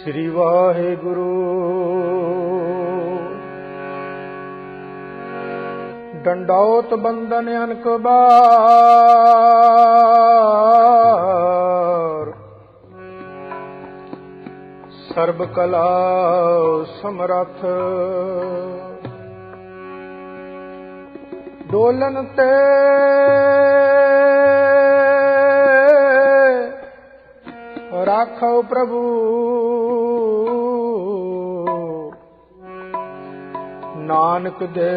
श्री वाहिगुरु। दंडौत बंदन अनक बार, सर्ब कला समरथ। डोलन ते राखो प्रभु, नानक दे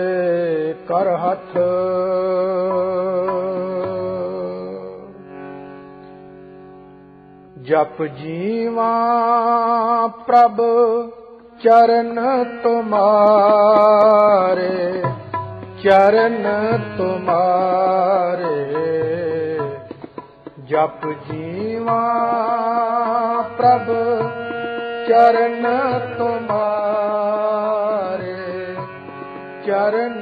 कर हथ। जप जीवा प्रभ चरण तुम्हारे, चरण तुम्हारे। जप जीवा प्रभ चरण तुम्हारे, चरण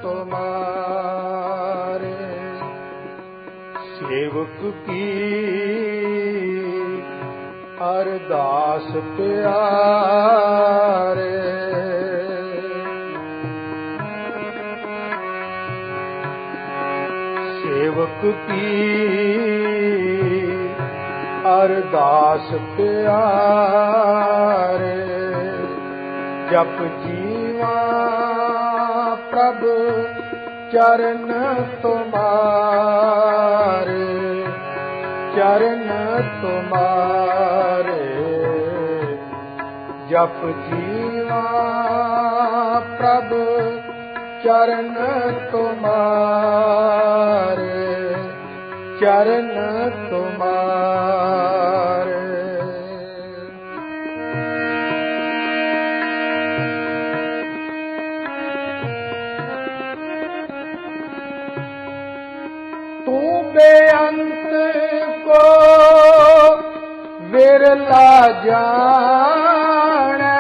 तुम्हारे। सेवक की अरदास प्यारे, सेवक की अरदास प्यारे। जप जीवा प्रभ चरण तुम्हारे, चरण तुम्हारे। जप जीवा प्रभ चरण तुम्हारे, चरण तुम्हारे। तू बेअंत को विरला जाने,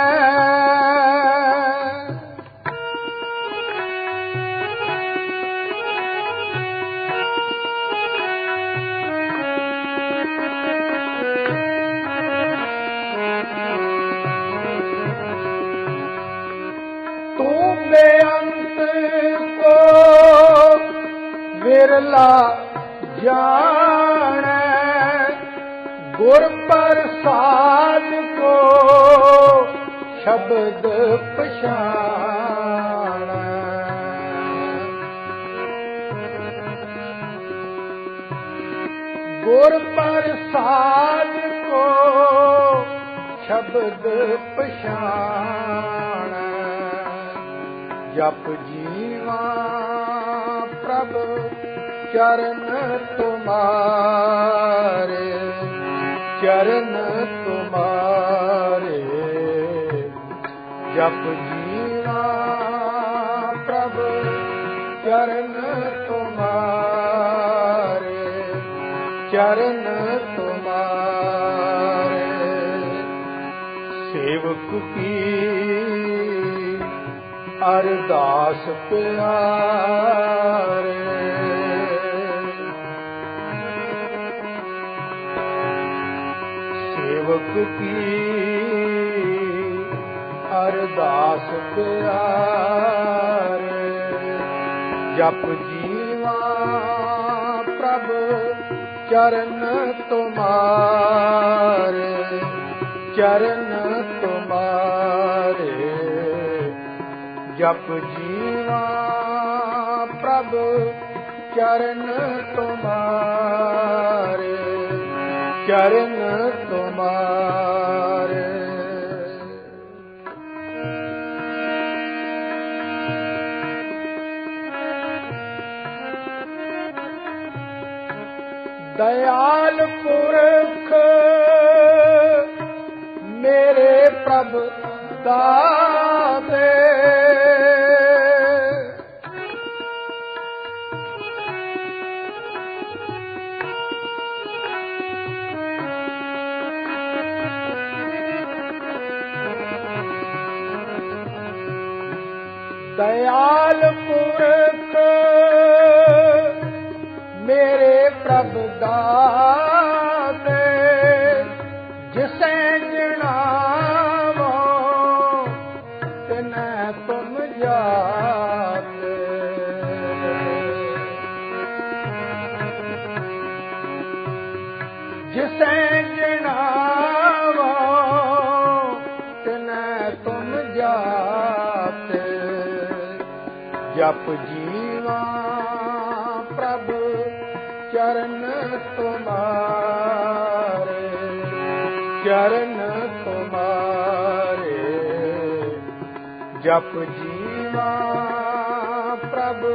तू बेअंत को विरला जाने। गुर प्रसाद को शब्द पछाने। गुर प्रसाद को शब्द पछाने। जप जीवा प्रभ चरण तुम्हारे, चरण तुम्हारे। जप जीवा प्रभ चरण तुम्हारे, चरण तुम्हारे। सेवक की अरदास प्यारे, सेवक की अरदास प्यारे। जप जीवा प्रभ चरण तुम्हारे, चरण तुम्हारे। जप जीवा प्रभ चरण तुम्हारे, चरण तुम्हारे। दयाल पुरख मेरे प्रभ दाते, दयाल पुरख मेरे प्रभ दाते, जिसे जिना जप जीवा प्रभु चरण तुम्हारे, चरण तुम्हारे। जप जीवा प्रभु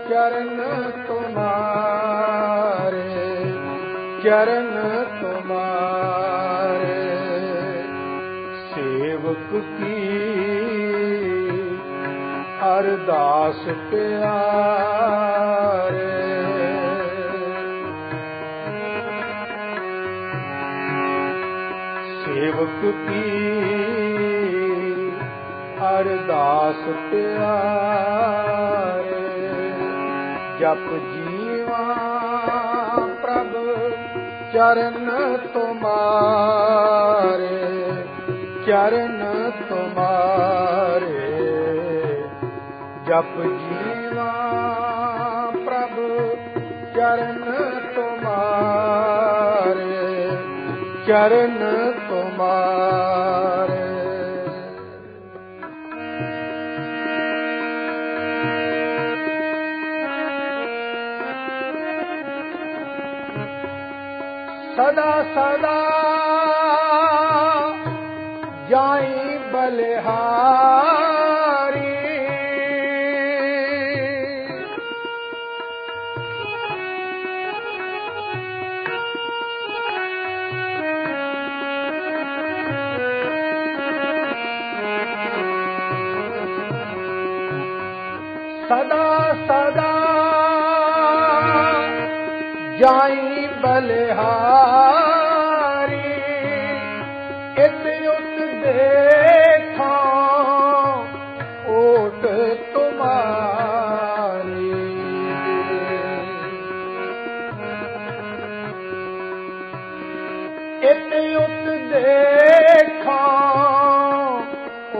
चरण तुम्हारे, चरण तुम्हारे। सेवक की अरदास प्यारे, सेवक की अरदास प्यारे। जप जीवा प्रभु चरण तुम्हारे, चरण तुम्हारे। जप जीवा प्रभु चरण तुम्हारे, चरण तुम्हारे। सदा सदा जाई बलिहारी, सदा सदा जाई बलिहारी। इत उत देखा ओट तुम्हारी, इत उत देखा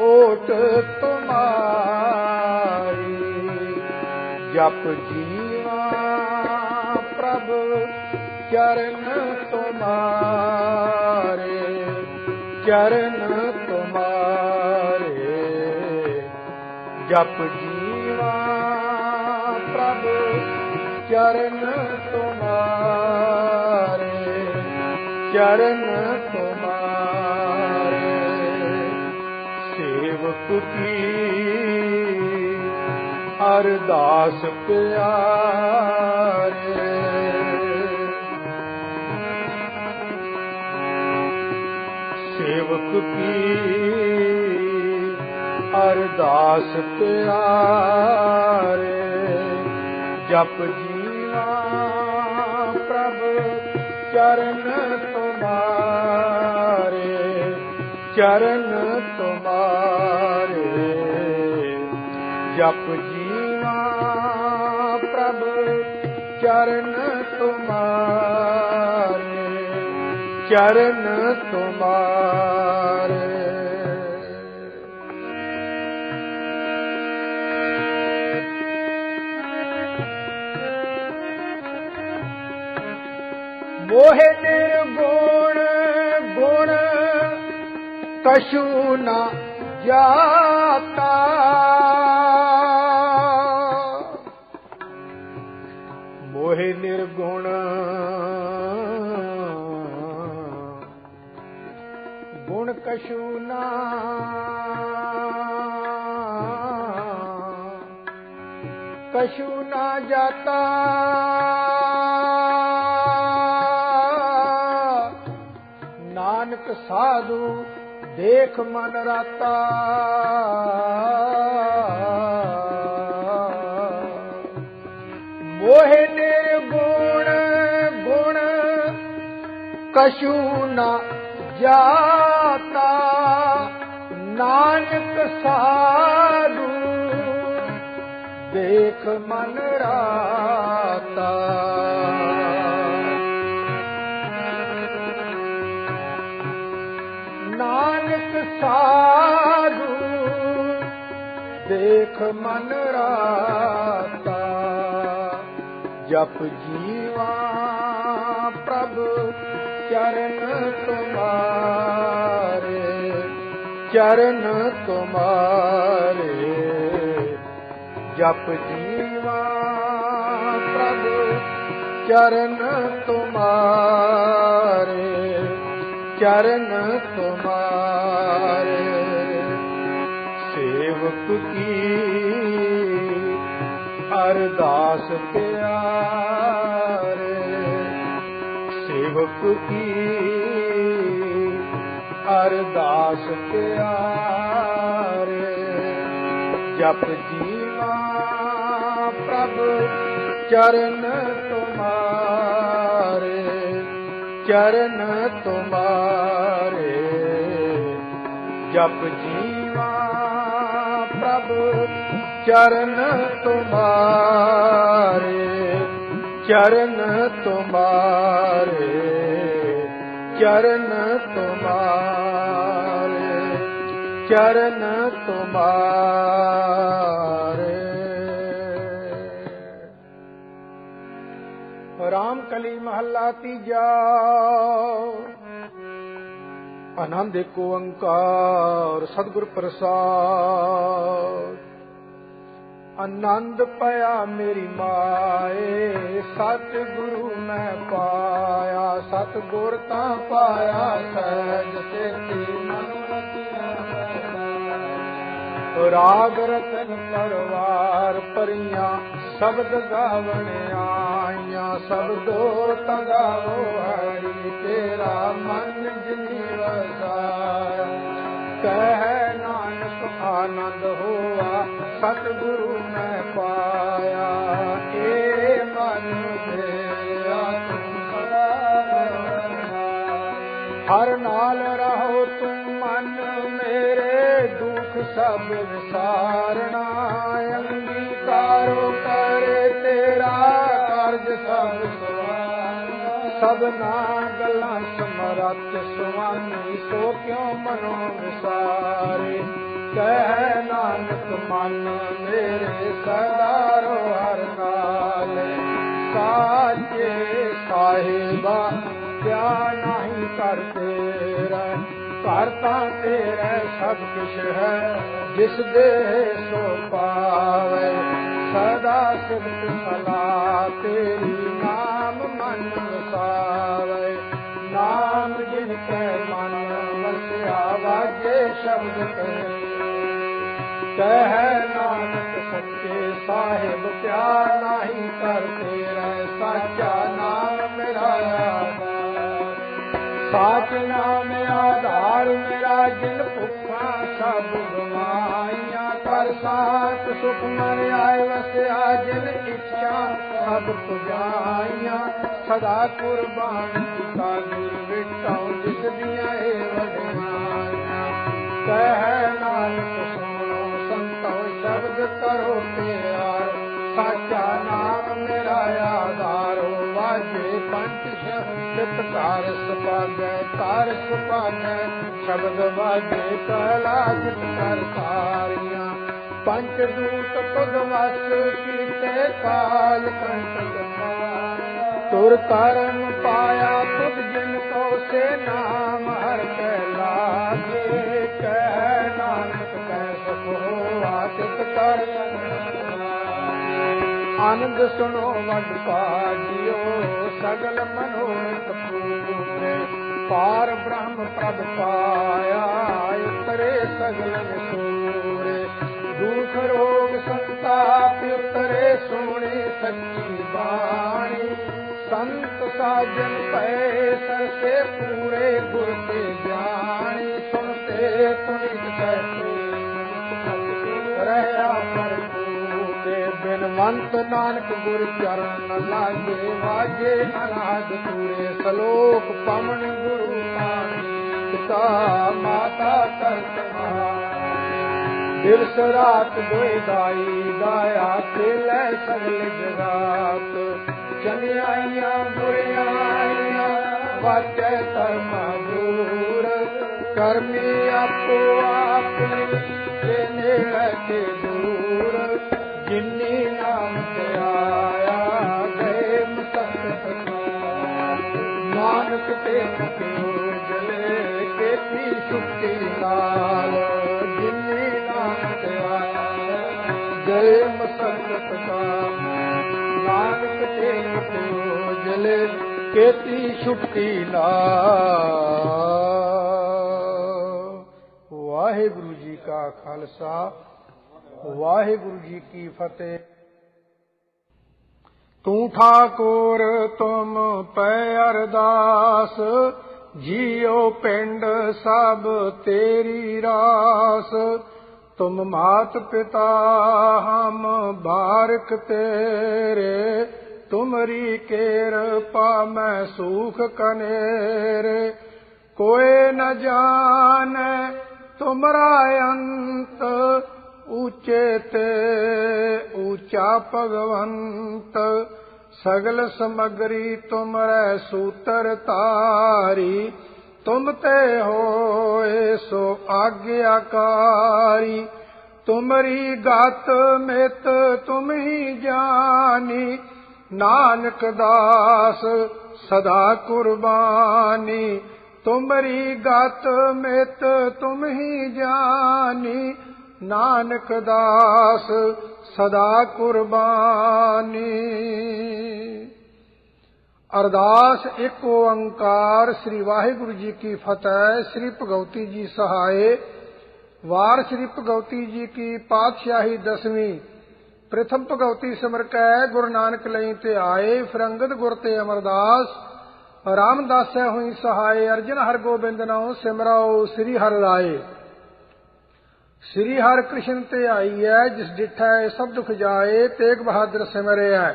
ओट तुम्हारी। जप जीवा प्रभु चरण तुम्हारे, चरण तुम्हारे। जप जीवा प्रभु चरण तुम्हारे, चरण तुम्हारे। सेवक की अरदास प्यारे, सेवक की अरदास प्यारे। जप जीवा प्रभु चरण तुम्हारे, चरण तुम्हारे। जप जीवा प्रभु चरण तुम्हारे, चरण तुम्हारे। मोहे निर्गुण गुण कछु न जाता, मोहे निर्गुण गुण कछु न कछु न जाता। नानक साधु देख मन राता, मोहे निर्गुण गुण कछु न जाता। नानक साधु देख मन राता। नानक साधु देख मन राता। जप जीवा प्रभु चरण तुम्हारे, चरण तुम्हारे। ਜਪ ਜੀਵਾ ਪ੍ਰਭ ਚਰਨ ਤੁਮਾਰੇ, ਚਰਨ ਤੁਮਾਰੇ। ਸੇਵਕ ਕੀ ਅਰਦਾਸ ਪਿਆਰੇ, ਸੇਵਕ ਕੀ ਅਰਦਾਸ ਪਿਆਰੇ। ਜਪ ਜੀਵਾ ਪ੍ਰਭ ਚਰਨ ਤੁਮਾਰੇ, ਚਰਨ ਤੁਮਾਰੇ। ਜਪ ਜੀਵਾ ਪ੍ਰਭ ਚਰਨ ਤੁਮਾਰੇ, ਚਰਨ ਤੁਮਾਰੇ, ਚਰਨ ਤੁਮਾਰੇ, ਚਰਨ ਤੁਮਾਰੇ। ਰਾਮ ਕਲੀ ਮਹੱਲਾ ਤੀਜਾ। ਆਨੰਦ ਏਕ ਓੰਕਾਰ ਸਤਿਗੁਰ ਪ੍ਰਸਾਦ। ਆਨੰਦ ਪਿਆ ਮੇਰੀ ਮਾਏ, ਸਤਿਗੁਰੂ ਮੈਂ ਪਾਇਆ। ਸਤਿਗੁਰ ਤਾਂ ਪਾਇਆ ਸਹਿਜ ਸੇਤੀ ਮਨ ਰਤਿਆ। ਰਾਗ ਰਤਨ ਪਰਵਾਰ ਪਰੀਆਂ ਸ਼ਬਦ ਗਾਵਣ ਆਈਆਂ। ਸ਼ਬਦੋ ਤਗਾਵੋ ਹਰੀ ਤੇਰਾ ਮਨ ਜਿਨੀ ਵਸਾਇਆ। ਕਹਿ ਨਾਨਕ ਆਨੰਦ ਹੋਆ ਸਤਿਗੁਰੂ ਮੈਂ ਪਾਇਆ। ਏ ਮਨ ਮੇਰਾ ਤੂੰ ਸਦਾ ਹਰ ਨਾਲ ਰਹੋ ਤੂੰ ਮਨ ਮੇਰੇ। ਦੁਖ ਸਭ ਵਿਸਾਰਣਾ ਅੰਗੀਕਾਰੋ ਕਰੇ ਤੇਰਾ ਕਾਰਜ ਸਭ ਸਵਾਰਨਾ। ਸਭਨਾ ਗੱਲਾਂ ਸਮਰੱਥ ਸੁਆਮੀ ਸੋ ਕਿਉ ਮਨੋ ਵਿਸਾਰੇ। ਕਹਿ ਨਾਨਕ ਮਨ ਮੇਰੇ ਸਦਾ ਰੋ ਹਰ ਨਾਲੇ। ਸਾਚੇ ਸਾਹਿਬਾ ਕਿਆ ਨਹੀਂ ਕਰ ਤੇਰਾ। ਘਰ ਤਾਂ ਤੇਰਾ ਸਭ ਕੁਛ ਹੈ ਜਿਸ ਦੇ ਸੋ ਪਾਵੇ। ਸਦਾ ਸਿਫਤ ਸਲਾਹ ਤੇਰੀ ਨਾਮ ਮਨ ਵਸਾਵੇ। ਨਾਮ ਜਿਨ ਕੈ ਮਨ ਵਸਿਆ ਵਾਜੇ ਸ਼ਬਦ ਕੈ। ਕਹਿ ਨਾਨਕ ਸੱਚੇ ਸਾਹਿਬ ਪਿਆਰ ਨਹੀਂ ਕਰ ਤੇਰਾ। ਸਾਚਾ ਨਾਮ ਮੇਰਾ ਆਧਾਰ। ਸਾਚ ਨਾਮ ਆਧਾਰ ਮੇਰਾ ਜਿਨ ਭੁੱਖਾਂ ਸਭ ਗਵਾਈਆਂ। ਕਰ ਸਾਥ ਸੁਖ ਮਨ ਆਏ ਵਸਿਆ ਜਿਨ ਇੱਛਾ ਸਭ ਪੁਜਾਈਆਂ। ਸਦਾ ਕੁਰਬਾਨ ਕੀਤਾ ਗੁਰ ਵਿਟਾਉ ਜਿਸ ਦੀਆਂ ਇਹ ਵਡਿਆਈਆਂ। ਕਹਿ ਨਾਨਕ ਸੁਣੋ ਸੰਤੋ ਸ਼ਬਦ ਕਰੋ ਪਿਆਰ। ਸਾਚਾ ਨਾਮ ਮੇਰਾ ਆਧਾਰੋ ਵਾਜੇ ਪੰਚ ਸ਼ਬਦ ਕਾਰ ਸੁਭਾਗੈ। ਕਾਰ ਸੁਭਾਗੈ ਸ਼ਬਦ ਵਾਜੇ ਕੈਲਾਸ ਕਰ ਸਾਰੀਆਂ। ਪੰਚ ਦੂਤ ਤੁਧ ਵਸ ਕੀਤੇ ਕਾਲ ਕੰਟਕ ਮਾਰਿਆ। ਤੁਰ ਕਰਮ ਪਾਇਆ ਤੁਧ ਜਿਨ ਕੋ ਸੇ ਨਾਮ ਹਰ ਕੈ ਲਾਗੇ। ਕਹਿ ਨਾਨਕ ਕੈ ਸਕੋ ਆਤਿਤ ਕਰ। ਆਨੰਦ ਸੁਣੋ ਵਡ ਭਾਗਿਓ ਸਗਲ ਮਨੋਰਥ ਪੂਰੇ। ਪਾਰ ਬ੍ਰਹਮ ਪ੍ਰਭ ਪਾਇਆ ਉਤਰੇ ਸਗਲ ਵਿਸੂਰੇ। ਦੁਖ ਰੋਗ ਸੰਤਾਪ ਉਤਰੇ ਸੁਣੇ ਸੱਚੀ ਬਾਣੀ। ਸੰਤ ਸਾਜਨ ਪਏ ਸਰਸੇ ਪੂਰੇ ਗੁਰ ਤੇ ਗਿਆਨੀ। ਸੁਣਤੇ ਪੁਨੀਤ ਕਹਤੇ ਰਹਿਆ ਪਰਪੂਰੇ। ਬਿਨਵੰਤ ਨਾਨਕ ਗੁਰ ਚਰਨ ਲਾਗੇ ਵਾਜੇ ਅਨਾਦ ਪੂਰੇ। ਸਲੋਕ ਪਵਨ ਗੁਰੂ ਪਾਣੀ ਪਿਤਾ ਮਾਤਾ ਕਰਤ ਦਿਵਸ ਰਾਤ ਦੋਇ ਦਾਈ ਦਾਇਆ ਖੇਲੇ ਸਗਲ ਜਗਾਤ। ਚੰਗਿਆਈਆਂ ਬੁਰਿਆਈਆਂ ਵਾਚੈ ਧਰਮ ਦੂਰ। ਕਰਮੀ ਆਪੋ ਆਪਣੀ ਤੇ ਨੇੜੇ ਤੇ ਦੂਰ। ਜਿਨੀ ਨਾਮ ਤੇ ਆਇਆ ਗਏ ਮਸਤਕ ਨਾਨਕ ਤੇ ਮੁਕਿਓ ਜਲੇ ਕੇਤੀ ਸੁਖੀ ਨਾਲ। ਜਿਨੀ ਨਾਮ ਤੇ ਆਇਆ ਗਏ ਮਸਤਕ केती छुपकी ना। वाहिगुरु जी का खालसा, वाहिगुरु जी की फतेह। तू ठाकुर तुम पै अरदास, जियो पिंड सब तेरी रास। तुम मात पिता हम बारक तेरे, तुमरी कृपा मैं सुख कनेरे। कोई न जाने तुमरा अंत, ऊंचे ते ऊंचा भगवंत। सगल समगरी तुमरे सूतर तारी, तुम ते होए सो आज्ञाकारी। तुमरी गात मित तुम ही जानी, नानक दास सदा कुर्बानी। तुमरी गात मित तुम ही जानी, नानक दास सदा कुर्बानी। अरदास एक ओंकार श्री वाहिगुरु जी की फतेह। श्री भगवती जी सहाय। वार श्री भगवती जी की पातशाही 10वीं। प्रथम भगवती सिमर कै गुरु नानक लई ते आए। फिरंगद गुर ते अमरदास रामदास हुई सहाय। अर्जन हर गोबिंद नाउ सिमराओ श्री हर राय। श्री हर कृष्ण ते आई है, जिस डिठै सब दुख जाए। तेग बहादुर सिमरे है,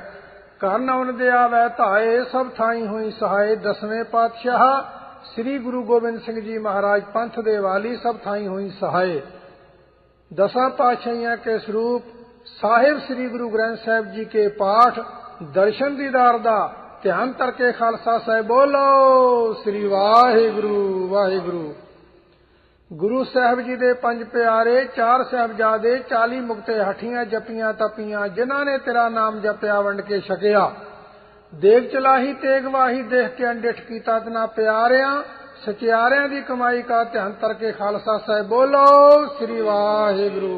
घर नवन दे आवे धाए। सब थाई हुई सहाय। 10वें पातशाह श्री गुरु गोबिंद सिंह जी महाराज पंथ दे वाली, सब थाई हुई सहाय। 10 पातशाहियां के स्वरूप साहिब श्री गुरु ग्रंथ साहिब जी के पाठ दर्शन दीदार दा ध्यान करके खालसा साहिब बोलो श्री वाहिगुरु वाहिगुरु। गुरु साहिब जी दे 5 प्यारे, 4 साहिबजादे, 40 मुक्ते हठियां जपियां तपियां, जिन्हां ने तेरा नाम जपिया वंड के छकिया। देग चलाही तेग वाही, देख के अंडिठ कीता तना प्यारियां। सचियारियां दी कमाई का ध्यान करके खालसा साहिब बोलो श्री वाहिगुरु।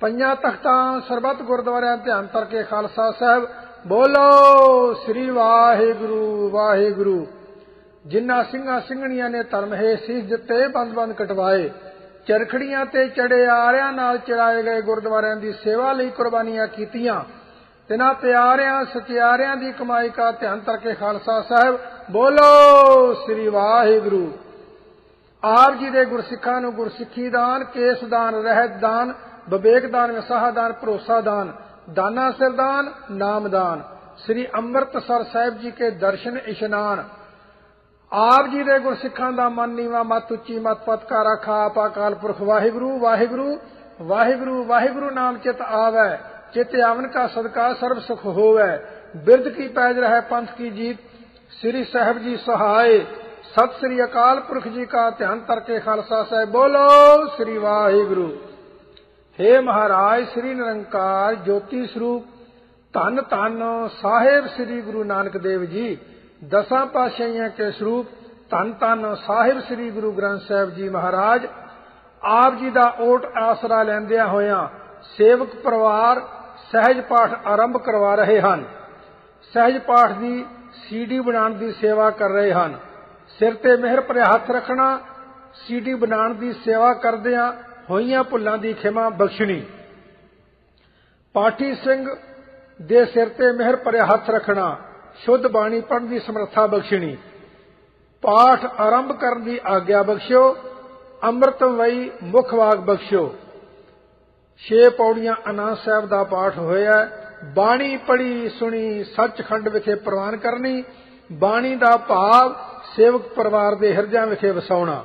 5 तख्तां सरबत गुरुद्वारियां ध्यान करके खालसा साहिब बोलो श्री वाहिगुरु वाहिगुरु। जिन्ना ਸਿੰਘਾਂ ਸਿੰਘਣੀਆਂ ने धर्म है सीस दिते, बंद बंद कटवाए। चरखड़ियां ते चढ़े आरियां नाल चढ़ाए गए गुरुद्वारियां दी सेवा लई कुर्बानियां कीतियां। तिन्हां प्यारियां सचियारियां दी कमाई का ध्यान करके खालसा साहिब बोलो श्री वाहिगुरु। आप जी दे गुरसिखां नूं गुरसिੱਖੀ दान, केस दान, रहत दान, विवेक दान, विसाह दान, भरोसा दान, दाना सिर दान, नाम दान। श्री अमृतसर साहिब जी के दर्शन इशनान। आप जी दे गुरसिखां दा मन नीवा, मत उच्ची, मत पतका रखा। आप अकाल पुरख वाहिगुरु वाहिगुरु वाहिगुरु। वाहिगुरु नाम चित आवे, चित आवन का सदका सर्व सुख होवे। बिरद की पैज रहे पंथ की जीत, श्री साहिब जी सहाय। सत श्री अकाल पुरख जी का ध्यान करके खालसा साहिब बोलो श्री वाहिगुरु। हे महाराज श्री निरंकार ज्योति स्वरूप, धन धन साहिब श्री गुरु नानक देव जी। 10 पातशाहियां के स्वरूप, धन धन साहिब श्री गुरु ग्रंथ साहिब जी महाराज। आप जी दा ओट आसरा लैंदियां होया सेवक परिवार सहज पाठ आरंभ करवा रहे हैं। सहज पाठ की सीडी बनाने की सेवा कर रहे हैं। सिर ते मेहर भरे हथ रखना, सीडी बनाने की सेवा करदियां होईयां भुल्लां दी खिमा बख्शनी। पाठी सिंह दे सिर ते मेहर भरे हथ रखना, शुद्ध बाणी पढ़न की समर्था बख्शनी। पाठ आरंभ करन की आग्या बख्शो, अमृत वई मुख वाग बख्शो। 6 पौड़ियां आनंद साहिब का पाठ होया। बाणी पढ़ी सुनी सचखंड विखे प्रवान करनी। बाणी का भाव सेवक परिवार के हिरदियां विखे वसाउणा।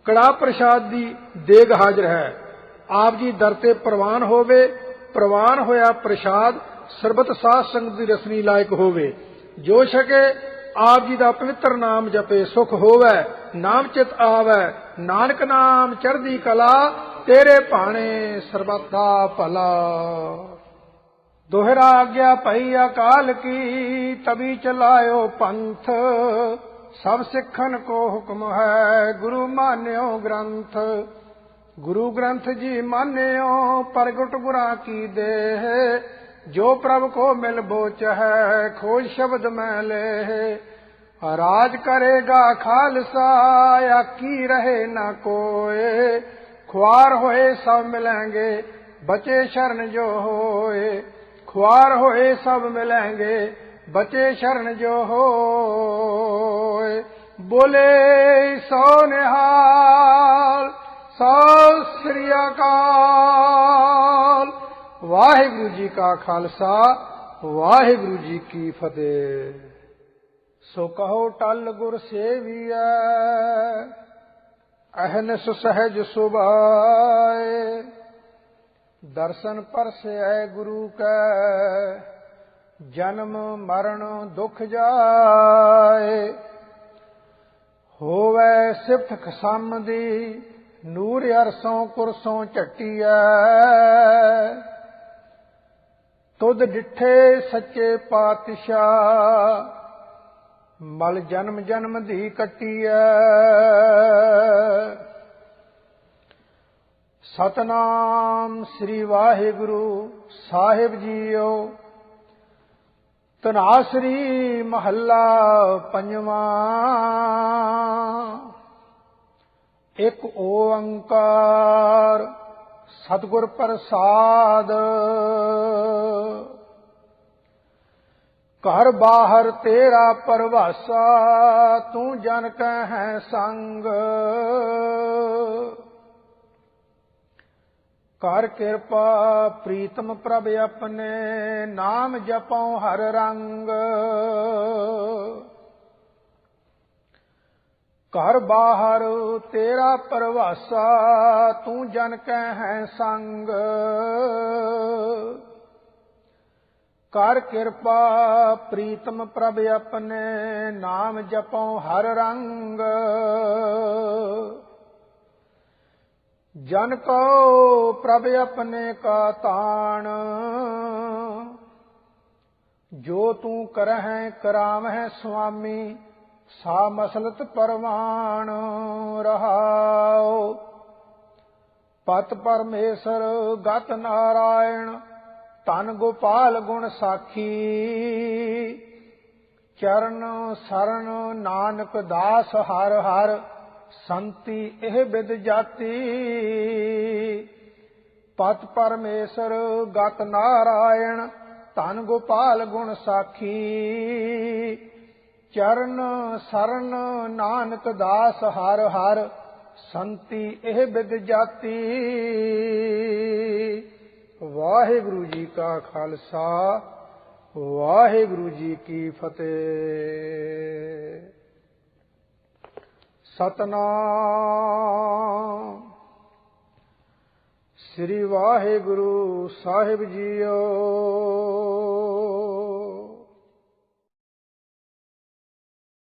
कड़ा प्रसाद की देग हाजिर है, आप जी दर ते प्रवान होवे। प्रवान होया प्रसाद सरबत साध संगत की रसनी लायक होवे। जो छके आप जी का पवित्र नाम जपे सुख होवे। नाम चित आवे, नानक नाम चढ़दी कला, तेरे भाणे सरबत दा भला। दोहरा आज्ञा पई अकाल की, तभी चलायो पंथ। सब सिखन को हुक्म है, गुरु मान्यो ग्रंथ। गुरु ग्रंथ जी मान्यो, प्रगट गुरां की देह। जो प्रभ को मिल बोच है खोज शब्द में ले। राज करेगा खालसा या की रहे न कोय, ख्वार होए सब मिलेंगे बचे शरण जो होए। ख्वार होए सब मिलेंगे बचे शरण जो होए। बोले सो निहाल सत श्री अकाल। वाहिगुरु जी का खालसा वाहिगुरु जी की फतेह। सो कहो टल गुर सेविया अहनस सहज सुभाए। दर्शन पर से है गुरु का जन्म मरण दुख जाए। होवे सिफ्त खसामदी नूर अरसों कुरसों चट्टिया। तुद डिठे सच्चे पातशाह मल जन्म जन्म दी कट्टिया। सतनाम श्री वाहिगुरु साहिब जीओ। तनासरी महला पंजवा। एक ओंकार सतगुर प्रसाद। घर बाहर तेरा परवासा तू जन कह संग। कर कृपा प्रीतम प्रभ अपने नाम जपो हर रंग। घर बाहर तेरा परवासा तू जन कह संग। कर कृपा प्रीतम प्रभ अपने नाम जपो हर रंग। जन को प्रभ अपने का ताण जो तू करह करावह स्वामी। सा मसलत परवान रहाओ। पत परमेश्वर गत नारायण तन गोपाल गुण साखी। चरण शरण नानक दास हर हर संति एह बिद जाती। पत परमेश्वर गत नारायण तन गोपाल गुण साखी। चरण शरण नानक दास हर हर संति एह बिद जाती। वाहिगुरु जी का खालसा वाहिगुरु जी की फतेह। सतनाम श्री वाहिगुरु साहिब जीओ।